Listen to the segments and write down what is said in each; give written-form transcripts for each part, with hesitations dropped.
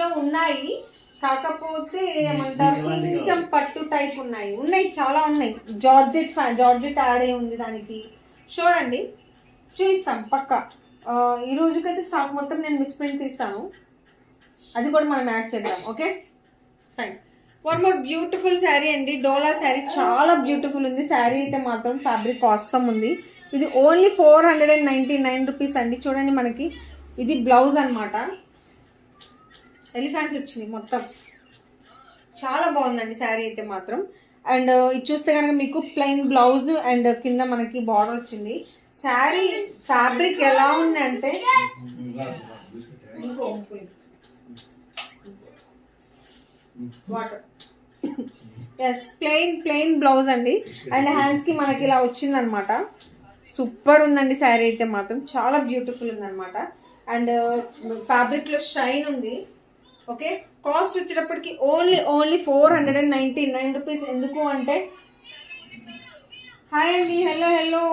లో ఉన్నాయి, కాకపోతే ఏమంటారు కొంచెం పట్టు టైప్ ఉన్నాయి చాలా ఉన్నాయి. జార్జెట్ యాడ్ అయి ఉంది దానికి. షూర్ అండి, చూపిస్తాం పక్కా. ఈ రోజుకైతే స్టాక్ మొత్తం నేను మిస్ప్రింట్ తీస్తాను, అది కూడా మనం యాడ్ చేద్దాం. Okay fine. One more beautiful sari అండి, డోలా శారీ. చాలా బ్యూటిఫుల్ ఉంది శారీ అయితే మాత్రం. ఫ్యాబ్రిక్ కాస్టమ్ ఉంది. ఇది ఓన్లీ 499 రూపీస్ అండి. చూడండి మనకి ఇది బ్లౌజ్ అనమాట. ఎలిఫాన్స్ వచ్చింది మొత్తం. చాలా బాగుందండి శారీ అయితే మాత్రం. అండ్ ఇది చూస్తే కనుక మీకు ప్లెయిన్ బ్లౌజ్ అండ్ కింద మనకి బార్డర్ వచ్చింది. శారీ ఫ్యాబ్రిక్ ఎలా ఉంది అంటే వాటర్ ఎస్ ప్లెయిన్ బ్లౌజ్ అండి. అండ్ హ్యాండ్స్ కి మనకి ఇలా వచ్చింది అనమాట. సూపర్ ఉందండి శారీ అయితే మాత్రం. చాలా బ్యూటిఫుల్ ఉంది అనమాట. అండ్ ఫ్యాబ్రిక్ లో షైన్ ఉంది. ఓకే, కాస్ట్ వచ్చేటప్పటికి ఓన్లీ 499 రూపీస్. ఎందుకు అంటే హాయ్ అండి, హలో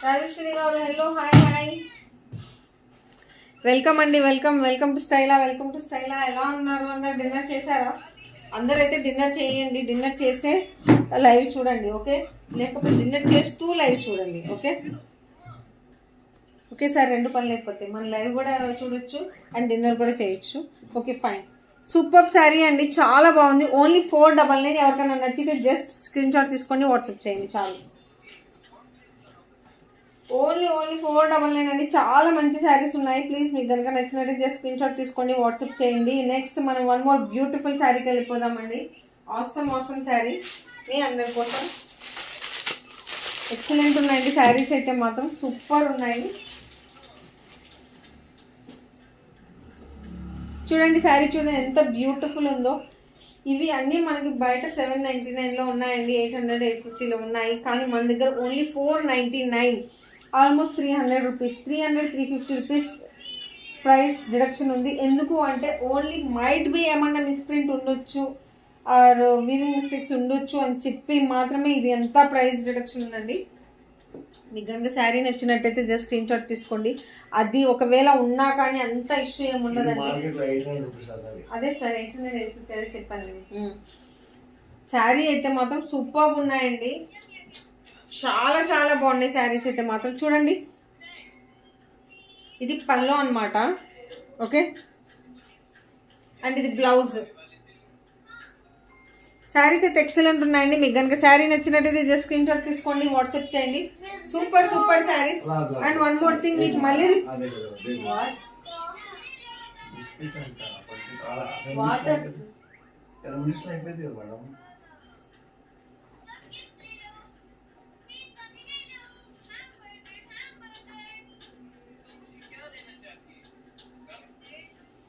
రాజేశ్వరి గారు, హలో హాయ్. వెల్కమ్ అండి, వెల్కమ్ టు స్టైలా. ఎలా ఉన్నారు అందరు? డిన్నర్ చేశారా? అందరైతే డిన్నర్ చేయండి. డిన్నర్ చేసే లైవ్ చూడండి. ఓకే, లేకపోతే డిన్నర్ చేస్తూ లైవ్ చూడండి. ఓకే సార్, రెండు పనులు అయిపోతాయి. మన లైవ్ కూడా చూడొచ్చు అండ్ డిన్నర్ కూడా చేయొచ్చు. Okay fine. సూపర్ శారీ అండి, చాలా బాగుంది. ఓన్లీ 499. ఎవరికైనా నచ్చితే జస్ట్ స్క్రీన్ షాట్ తీసుకొని వాట్సాప్ చేయండి చాలు. ఓన్లీ 499 అండి. చాలా మంచి శారీస్ ఉన్నాయి. ప్లీజ్ మీకు కనుక నచ్చినట్టు జస్ట్ స్క్రీన్ షాట్ తీసుకోండి, వాట్సాప్ చేయండి. నెక్స్ట్ మనం వన్ మోర్ బ్యూటిఫుల్ శారీకి వెళ్ళిపోదామండి. ఆసమ్ శారీ మీ అందరి కోసం. ఎక్సలెంట్ ఉన్నాయండి శారీస్ అయితే మాత్రం. సూపర్ ఉన్నాయి. చూడండి శారీ, చూడండి ఎంత బ్యూటిఫుల్ ఉందో. ఇవి అన్నీ మనకి బయట 799లో ఉన్నాయండి, 800 850లో ఉన్నాయి. కానీ మన దగ్గర only 499, almost 300 rupees, 350 rupees price deduction ఉంది. ఎందుకు అంటే ఓన్లీ మైట్ బి ఏమన్నా మిస్ప్రింట్ ఉండొచ్చు ఆర్ వీవింగ్ మిస్టేక్స్ ఉండొచ్చు అని చెప్పి మాత్రమే ఇది ఎంత ప్రైస్ డిడక్షన్ ఉందండి. మీకు కనుక శారీ నచ్చినట్టయితే జస్ట్ స్క్రీన్ షాట్ తీసుకోండి. అది ఒకవేళ ఉన్నా కానీ అంత ఇష్యూ ఏముండదండి. అదే సార్ 850 అదే చెప్పాను. శారీ అయితే మాత్రం సూపర్ ఉన్నాయండి. చాలా బాగున్నాయి శారీస్ అయితే మాత్రం. చూడండి ఇది పల్లో అన్నమాట. ఓకే, అండ్ ఇది బ్లౌజ్. శారీస్ అయితే ఎక్సలెంట్ ఉన్నాయండి. మీకు కనుక శారీ నచ్చినట్టయితే జస్ట్ స్క్రీన్ షాట్ తీసుకోండి, వాట్సాప్ చేయండి. Super saris. And one more thing, మీకు మళ్ళీ వాటర్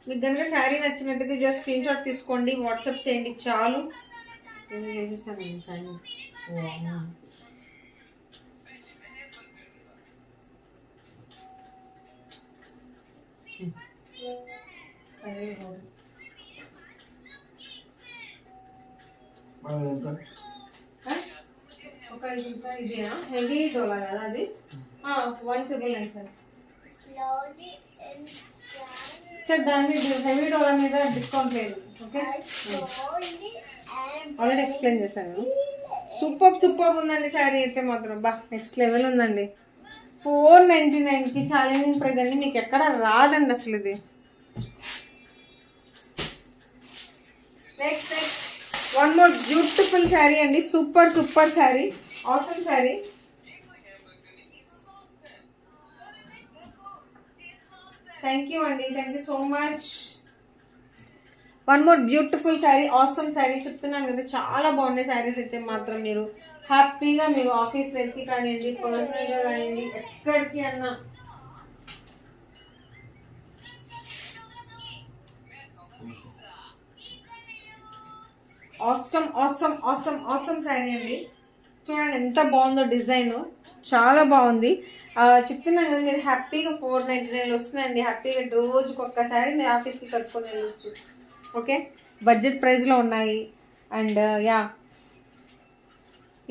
మీకు కనుక శారీ నచ్చినట్టయితే జస్ట్ స్క్రీన్ షాట్ తీసుకోండి, వాట్సాప్ చేయండి చాలు. నేను చేసేస్తాను శారీ. ఒక 5 నిమిషాలు. ఇదేనా హెవీ డోలా కదా అది? 199 సార్. సార్ దాని మీద హెవీ డోలా మీద డిస్కౌంట్ లేదు. ఓకే, ఆల్రెడీ ఎక్స్ప్లెయిన్ చేశాను. సూపర్ ఉందండి శారీ అయితే మాత్రం. నెక్స్ట్ లెవెల్ ఉందండి. 499కి ఛాలెంజింగ్ ప్రైస్ అండి. మీకు ఎక్కడ రాదండి అసలు ఇది. Next one more beautiful sari అండి. Super sari, awesome sari. Thank you అండి, thank you so much. One more beautiful sari, awesome sari. చెప్తున్నాను కదా చాలా బాగున్నాయి శారీస్ అయితే మాత్రం. మీరు హ్యాపీగా మీరు ఆఫీస్ వెళ్తే కానివ్వండి, పర్సనల్గా కానివ్వండి, ఎక్కడికి అన్నా ఆసమ్ శారీ అండి. చూడండి ఎంత బాగుందో డిజైన్, చాలా బాగుంది. చెప్తున్నాను కదా మీరు హ్యాపీగా 499 వస్తున్నాయండి. హ్యాపీగా రోజుకి ఒక్కసారి మీరు ఆఫీస్కి కట్టుకొని వెళ్ళచ్చు. ఓకే, బడ్జెట్ ప్రైస్లో ఉన్నాయి. అండ్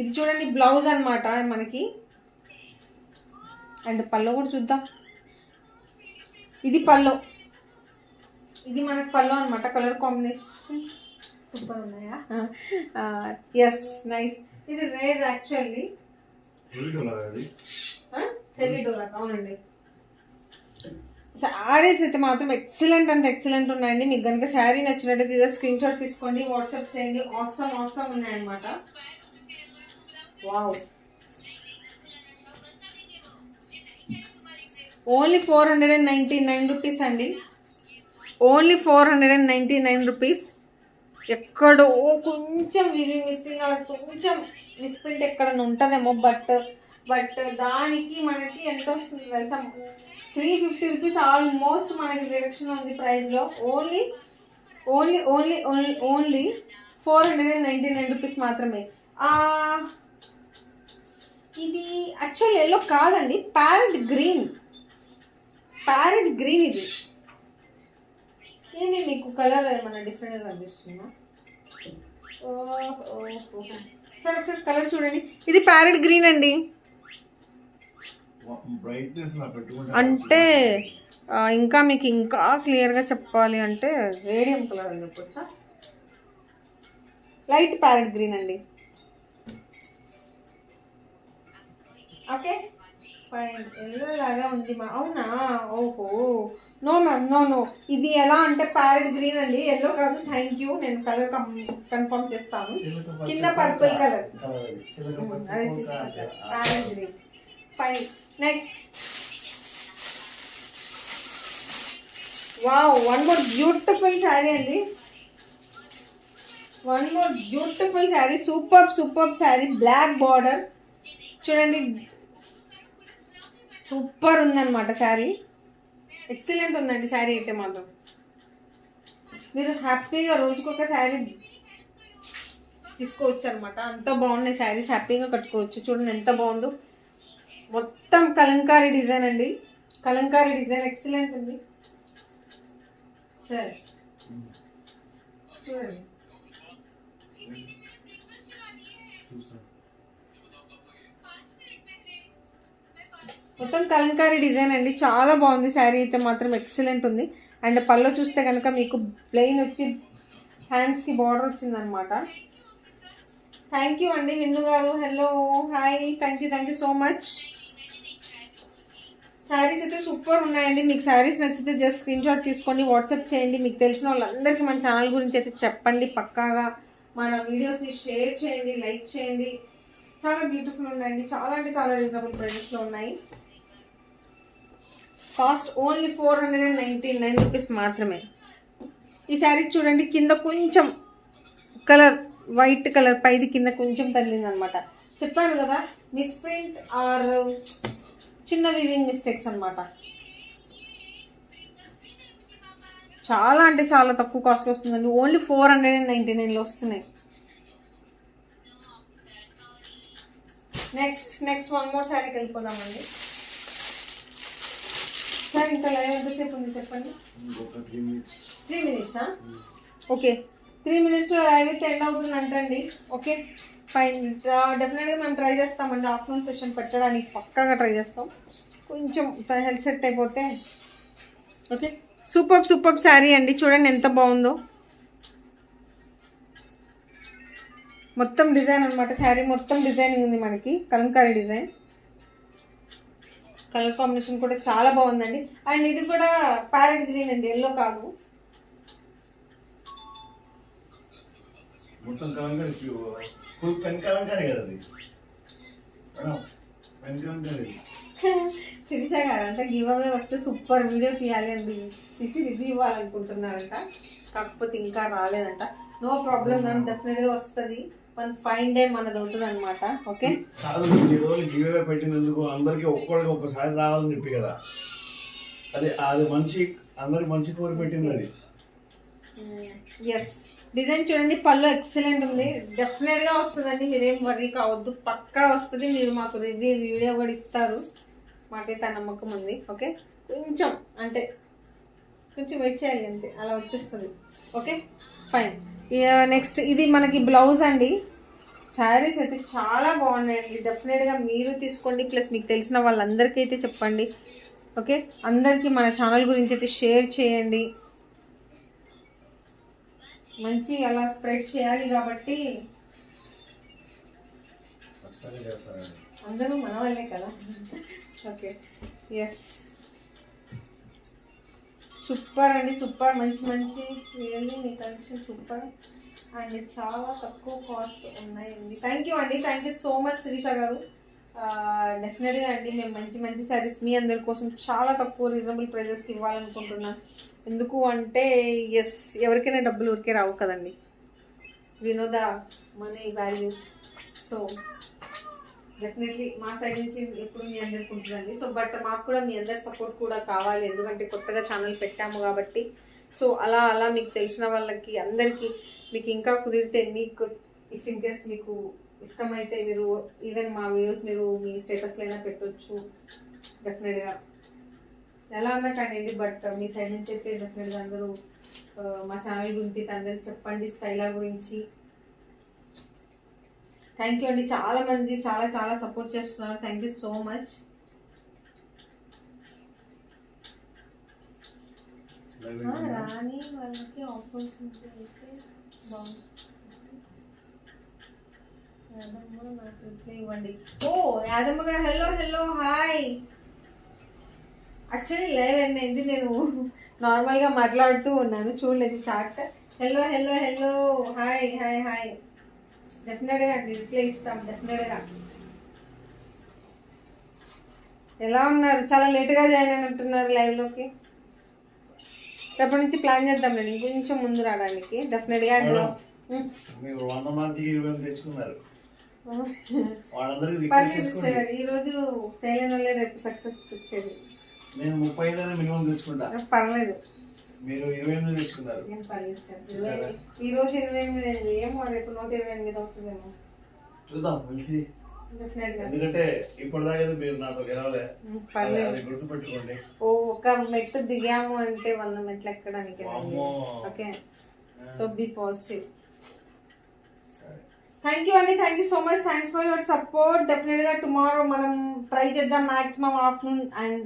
ఇది చూడండి బ్లౌజ్ అనమాట మనకి. అండ్ పల్లో కూడా చూద్దాం. ఇది పల్లో ఇది మనకు పళ్ళు అనమాట. కలర్ కాంబినేషన్ సూపర్ ఉన్నాయా? Yes nice. ఇది రేర్ యాక్చువల్లీ. హెవీ డోలా అవునండి. శారీస్ అయితే మాత్రం ఎక్సలెంట్ అంటే ఎక్సలెంట్ ఉన్నాయండి. మీకు కనుక శారీ నచ్చినట్టయితే ఇదే స్క్రీన్ షాట్ తీసుకోండి, వాట్సాప్ చేయండి. ఆసమ్ ఆసమ్ ఉన్నాయన్నమాట. వావ్, ఓన్లీ 499 రూపీస్ అండి. Only 499 rupees. ఎక్కడో కొంచెం వివింగ్ మిస్సింగ్, కొంచెం మిస్ప్రింట్ ఎక్కడన్నా ఉంటుందేమో, బట్ దానికి మనకి ఎంత వస్తుంది తెలుసా? 350 రూపీస్ ఆల్మోస్ట్ మనకి రిడక్షన్ ఉంది ప్రైస్లో. Only only only only only 499 rupees మాత్రమే. ఇది యాక్చువల్ ఎల్లో కాదండి, ప్యారెట్ గ్రీన్. ప్యారెట్ గ్రీన్ ఇది. ఏమి మీకు కలర్ ఏమైనా డిఫరెంట్గా కనిపిస్తుందా? సరే ఒకసారి కలర్ చూడండి. ఇది ప్యారెట్ గ్రీన్ అండి. అంటే ఇంకా మీకు ఇంకా క్లియర్గా చెప్పాలి అంటే రేడియం కలర్ అని చెప్పొచ్చా? లైట్ ప్యారెట్ గ్రీన్ అండి. Okay fine. ఎల్లో లాగా ఉంది మా. అవునా? ఓహో నో మ్యామ్, నో. ఇది ఎలా అంటే ప్యారెట్ గ్రీన్ అండి, ఎల్లో కాదు. థ్యాంక్ యూ, నేను కలర్ కన్ఫర్మ్ చేస్తాను. కింద పర్పుల్ కలర్, అదే parrot green. Fine. Next wow, one more beautiful sari అండి. One more beautiful sari. Super sari. Black border చూడండి, సూపర్ ఉందన్నమాట శారీ. ఎక్సలెంట్ ఉందండి శారీ అయితే మాత్రం. మీరు హ్యాపీగా రోజుకొక శారీ తీసుకోవచ్చు అనమాట. అంత బాగున్నాయి శారీస్, హ్యాపీగా కట్టుకోవచ్చు. చూడండి ఎంత బాగుందో. మొత్తం కలంకారీ డిజైన్ అండి. కలంకారీ డిజైన్ ఎక్సలెంట్ ఉంది. సరే చూడండి, మొత్తం కలంకారీ డిజైన్ అండి. చాలా బాగుంది శారీ అయితే మాత్రం, ఎక్సలెంట్ ఉంది. అండ్ పళ్ళు చూస్తే కనుక మీకు ప్లెయిన్ వచ్చి హ్యాండ్స్కి బార్డర్ వచ్చిందనమాట. థ్యాంక్ యూ అండి విన్ను గారు. Hello hi, thank you so much. Saris అయితే సూపర్ ఉన్నాయండి. మీకు శారీస్ నచ్చితే జస్ట్ స్క్రీన్ షాట్ తీసుకోండి, వాట్సాప్ చేయండి. మీకు తెలిసిన వాళ్ళందరికీ మన ఛానల్ గురించి అయితే చెప్పండి. పక్కాగా మన వీడియోస్ని షేర్ చేయండి, లైక్ చేయండి. చాలా బ్యూటిఫుల్ ఉన్నాయండి. చాలా అంటే చాలా రీజనబుల్ ప్రైజెస్లో ఉన్నాయి. కాస్ట్ ఓన్లీ 499 రూపీస్ మాత్రమే. ఈ శారీ చూడండి, కింద కొంచెం కలర్ వైట్ కలర్ పైది కింద కొంచెం తగిలింది అనమాట. చెప్పాను కదా, మిస్ప్రింట్ ఆర్ చిన్న వివింగ్ మిస్టేక్స్ అనమాట. చాలా అంటే చాలా తక్కువ కాస్ట్లో వస్తుందండి. ఓన్లీ 499లో వస్తున్నాయి. నెక్స్ట్ వన్ మోర్ శారీకి వెళ్ళిపోదామండి. సార్ ఇంకా లైవ్ ఎంతసేపు ఉంది చెప్పండి? 3 మినిట్సా? ఓకే, 3 మినిట్స్లో లైవ్ అయితే ఎండ్ అవుతుంది అంటండి. Okay fine. డెఫినెట్గా మేము ట్రై చేస్తామండి ఆఫ్టర్నూన్ సెషన్ పెట్టడానికి, పక్కాగా ట్రై చేస్తాం. కొంచెం హెల్త్ సెట్ అయిపోతే. ఓకే, సూపర్ శారీ అండి. చూడండి ఎంత బాగుందో. మొత్తం డిజైన్ అనమాట. శారీ మొత్తం డిజైనింగ్ ఉంది మనకి, కలంకారీ డిజైన్. కలర్ కాంబినేషన్ కూడా చాలా బాగుందండి. అండ్ ఇది కూడా ప్యారెట్ గ్రీన్ అండి, ఎల్లో కాదు. మొత్తం కలంకారీ, ఫుల్ పెన్ కలంకారీ కదా అది. పెన్ కలంకారీ. శిరీష గారంట గివ్ అవే వస్తే సూపర్ వీడియో తీయాలి అని తీసి రివ్యూ ఇవ్వాలనుకుంటున్నారంట. కాకపోతే ఇంకా రాలేదంట. నో ప్రాబ్లం మ్యామ్, డెఫినెట్గా వస్తుంది. వన్ ఫైన్ డే మనది అవుతుంది అనమాట. ఓకే, గివ్ పెట్టినందుకు అందరికి ఒక్కరికి ఒక్కసారి రావాలని చెప్పి కదా, అది మంచి అందరికి మంచి కోరి పెట్టింది అది. ఎస్, డిజైన్ చూడండి, పళ్ళు ఎక్సలెంట్ ఉంది. డెఫినెట్గా వస్తుందండి, మీరేం వర్రీ కావద్దు, పక్కా వస్తుంది. మీరు మాకు వీడియో కూడా ఇస్తారు, మాకైతే ఆ నమ్మకం ఉంది. ఓకే, కొంచెం అంటే కొంచెం వెయిట్ చేయాలి అంతే, అలా వచ్చేస్తుంది. Okay fine. నెక్స్ట్ ఇది మనకి బ్లౌజ్ అండి. శారీస్ అయితే చాలా బాగున్నాయండి. డెఫినెట్గా మీరు తీసుకోండి, ప్లస్ మీకు తెలిసిన వాళ్ళందరికీ అయితే చెప్పండి. ఓకే, అందరికీ మన ఛానల్ గురించి అయితే షేర్ చేయండి. మంచి అలా స్ప్రెడ్ చేయాలి కాబట్టి ఖచ్చితంగా చేస్తానండి. అందరూ మన వాళ్ళే కదా. ఓకే, ఎస్, సూపర్ అండి, సూపర్, మంచి మంచి రియల్లీ మీ కలెక్షన్ సూపర్ అండ్ చాలా తక్కువ కాస్ట్ ఉన్నాయండి. థ్యాంక్ యూ అండి, thank you so much Sirisha గారు. డెఫినెట్గా అండి మేము మంచి మంచి శారీస్ మీ అందరి కోసం చాలా తక్కువ రీజనబుల్ ప్రైజెస్కి ఇవ్వాలనుకుంటున్నాం. ఎందుకు అంటే ఎస్, ఎవరికైనా డబ్బులు ఊరికే రావు కదండి, we know the money value. So definitely మా సైడ్ నుంచి ఎప్పుడు మీ అందరికి ఉంటుందండి. సో బట్ మాకు కూడా మీ అందరి సపోర్ట్ కూడా కావాలి, ఎందుకంటే కొత్తగా ఛానల్ పెట్టాము కాబట్టి. సో అలా అలా మీకు తెలిసిన వాళ్ళకి అందరికీ మీకు ఇంకా కుదిరితే మీకు ఇఫ్ ఇన్ కేస్ మీకు ఇష్టమైతే మీరు ఈవెన్ మా వీడియోస్ మీరు మీ స్టేటస్లో అయినా పెట్టవచ్చు డెఫినెట్గా, ఎలా అన్నా కానివ్వండి. బట్ మీ సైడ్ నుంచి అయితే డెఫినెట్గా అందరూ మా ఛానల్ గురించి అందరికి చెప్పండి, స్టైలా గురించి. థ్యాంక్ యూ అండి, చాలా మంది చాలా చాలా సపోర్ట్ చేస్తున్నారు. Thank you so much. రాని వాళ్ళకి ఆపర్చునిటీ అయితే బాగుంది. యాదమ్మ నాకు రిప్లై ఇవ్వండి. ఓ యాదమ్మ గారు, hello hello hi. Actually live అయింది, నేను నార్మల్గా మాట్లాడుతూ ఉన్నాను, చూడలేదు chat. Hello hello hello hi hi hi. డెఫినెట్గా అండి రిప్లై ఇస్తాం డెఫినెట్గా. ఎలా ఉన్నారు? చాలా లేట్గా జాయిన్ అయినట్టున్నారు లైవ్లోకి. రేపటి నుంచి ప్లాన్ చేద్దాంలేండి ఇంకొంచెం ముందు రావడానికి డెఫినెట్గా. మీరు 100 మందికి 20 తెచ్చుకున్నారు. వాళ్ళందరికీ పర్లేదు, ఈరోజు ఫెయిల్ అయిన వాళ్ళే రేపు సక్సెస్ వచ్చేది. నేను 35 మినిమం తెచ్చుకుంటా. పర్లేదు, మీరు 28 తెచ్చుకున్నారు. ఏం పర్లేదు సార్. ఈ రోజు 28 అయింది, ఏమో రేపు 128 అవుతుందేమో చూద్దాం కలిసి. డెఫినెట్గా, ఎందుకంటే ఇప్పటిదాకా మీరు నాతో గెలవలే, అది గుర్తుపెట్టుకోండి. ఓ ఒక మెట్టు దిగాము అంటే 100 మెట్లు ఎక్కడానికి. Okay, so be positive. Thank you అండి, thank you so much, thanks for your support. డెఫినెట్గా టుమారో మనం ట్రై చేద్దాం మ్యాక్సిమం ఆఫ్టర్నూన్ అండ్